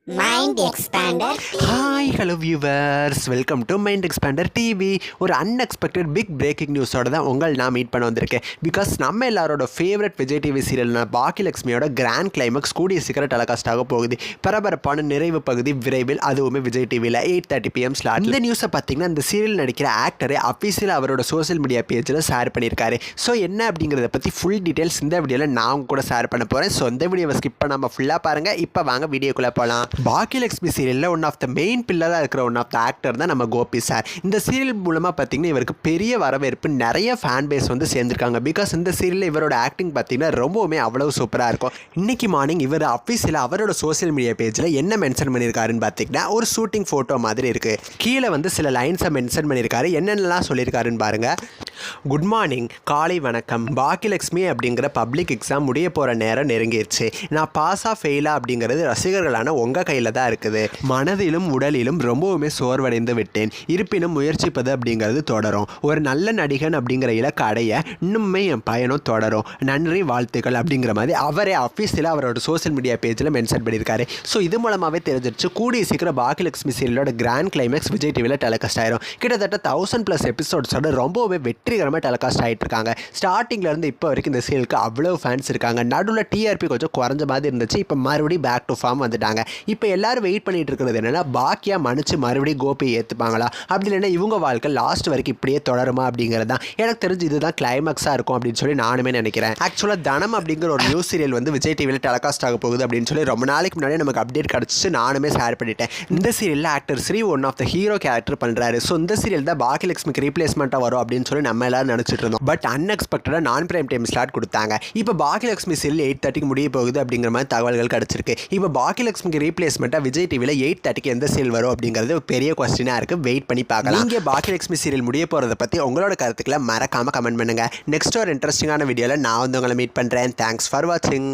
Mind Expander. Hi hello viewers, welcome to Mind Expander TV. ஒரு unexpected big breaking நியூஸோட தான் நான் meet பண்ண வந்திருக்கேன். பிகாஸ் நம்ம எல்லாரோட ஃபேவரட் விஜய் டிவி சீரியல்னா பாக்கியலட்சுமியோட கிராண்ட் கிளைமேக்ஸ் கூடிய சீக்கிரம் டெலிகாஸ்ட் ஆக போகுது. பரபரப்பான நிறைவு பகுதி விரைவில், அதுவுமே விஜய் டிவியில் 8:30 PM ஸ்லாட். இந்த நியூஸை பார்த்தீங்கன்னா இந்த சீரியல் நடிக்கிற ஆக்டரை அஃபீஷியல் அவரோட சோஷியல் மீடியா பேஜில் ஷேர் பண்ணியிருக்காரு. ஸோ என்ன அப்படிங்கிறத பற்றி ஃபுல் டீட்டெயில்ஸ் இந்த வீடியோவில் நான் உங்க கூட ஷேர் பண்ண போகிறேன். ஸோ இந்த வீடியோவை ஸ்கிப் பண்ணாமல் ஃபுல்லாக பாருங்கள். இப்போ வாங்க வீடியோக்குள்ளே போகலாம். பாக்கியலட்சுமி சீரியலில் ஒன் ஆஃப் த மெயின் பில்லராக இருக்கிற ஒன் ஆஃப் த ஆக்டர் தான் நம்ம கோபி சார். இந்த சீரியல் மூலமாக பார்த்தீங்கன்னா இவருக்கு பெரிய வரவேற்பு, நிறைய ஃபேன் பேஸ் வந்து சேர்ந்துருக்காங்க. பிகாஸ் இந்த சீரியலில் இவரோட ஆக்டிங் பார்த்தீங்கன்னா ரொம்பவுமே அவ்வளோ சூப்பராக இருக்கும். இன்னைக்கு மார்னிங் இவர் அஃபீஷியலாக அவரோட சோஷியல் மீடியா பேஜில் என்ன மென்ஷன் பண்ணியிருக்காருன்னு பார்த்தீங்கன்னா ஒரு ஷூட்டிங் ஃபோட்டோ மாதிரி இருக்குது. கீழே வந்து சில லைன்ஸை மென்ஷன் பண்ணியிருக்காரு. என்னென்னலாம் சொல்லியிருக்காருன்னு பாருங்கள். குட் மார்னிங், காலை வணக்கம். பாக்கியலட்சுமி அப்படிங்கிற பப்ளிக் எக்ஸாம் முடிய போகிற நேரம் நெருங்கிடுச்சு. நான் பாஸாக ஃபெயிலாக அப்படிங்கிறது ரசிகர்களான உங்கள் கையில் தான் இருக்குது. மனதிலும் உடலிலும் ரொம்பவுமே சோர்வடைந்து விட்டேன். இருப்பினும் முயற்சிப்பது அப்படிங்கிறது தொடரும். ஒரு நல்ல நடிகன் அப்படிங்கிற இலக்கு அடைய இன்னுமே என் பயணம் தொடரும். நன்றி, வாழ்த்துக்கள் அப்படிங்கிற மாதிரி அவரே அஃபீஷியலாக அவரோட சோஷியல் மீடியா பேஜில் மென்ஷன் பண்ணியிருக்காரு. ஸோ இது மூலமாகவே தெரிஞ்சிருச்சு கூடிய சீக்கிரம் பாக்கியலட்சுமி சீரியலோட கிராண்ட் கிளைமேக்ஸ் விஜய் டிவியில் டெலிகாஸ்ட் ஆயிரும். கிட்டத்தட்ட 1000+ எபிசோட்ஸோட ரொம்பவே வெற்றிகரமாக டெலிகாஸ்ட் ஆகிட்டு இருக்காங்க. ஸ்டார்டிங்லேருந்து இப்போ வரைக்கும் இந்த சீரியலுக்கு அவ்வளோ ஃபேன்ஸ் இருக்காங்க. நடுவில் டிஆர்பி கொஞ்சம் குறைஞ்ச மாதிரி இருந்துச்சு. இப்போ மறுபடியும் பேக் டு ஃபார்ம் வந்துட்டாங்க. இப்போ எல்லாரும் வெயிட் பண்ணிட்டு இருக்கிறது என்னன்னா, பாக்கியா மன்னிச்சு மறுபடியும் கோபியை ஏற்றுப்பாங்களா, அப்படி இல்லைன்னா இவங்க வாழ்க்கை லாஸ்ட் வரைக்கும் இப்படியே தொடருமா அப்படிங்கிறது தான் எனக்கு தெரிஞ்சு இதுதான் கிளைமேக்ஸாக இருக்கும் அப்படின்னு சொல்லி நானுமே நினைக்கிறேன். ஆக்சுவலாக தனம் அப்படிங்கிற ஒரு நியூஸ் சீரியல் வந்து விஜய் டிவியில் டெலிகாஸ்ட் ஆக போகுது அப்படின்னு சொல்லி ரொம்ப நாளைக்கு முன்னாடி நமக்கு அப்டேட் கிடச்சிச்சு. நானுமே ஷேர் பண்ணிட்டேன். இந்த சீரியலில் actor Sri one of the hero character பண்ணுறாரு. ஸோ இந்த சீரியல் தான் பாக்கியலட்சுமிக்கு ரீப்ளேஸ்மெண்ட்டாக வரும் அப்படின்னு சொல்லி நம்ம எல்லாரும் நினச்சிட்டு இருந்தோம். பட் அன்எக்ஸ்பெக்டடாக நான் பிரைம் டைம் ஸ்லாட் கொடுத்தாங்க. இப்போ பாக்கியலட்சுமி சீரியல் 8:30 முடிய போகுது அப்படிங்கிற மாதிரி தகவல்கள் கிடச்சிருக்கு. இப்போ பாக்கியலட்சுமிக்கு ரீப்ளேஸ்மெண்ட்டாக விஜய் டிவியில் 8:30 எந்த சீரியல் வரும் அப்படிங்கிறது பெரிய கொஸ்டினாக இருக்குது. வெயிட் பண்ணி பார்க்கலாம். இங்கே பாக்கியலட்சுமி சீரியல் முடிய போகிறத பற்றி உங்களோட கருத்துக்களை மறக்காமல் கமெண்ட் பண்ணுங்கள். நெக்ஸ்ட் ஒரு இன்ட்ரெஸ்டிங்கான வீடியோவில் நான் வந்து உங்களை மீட் பண்ணுறேன். தேங்க்ஸ் ஃபார் வாட்சிங்.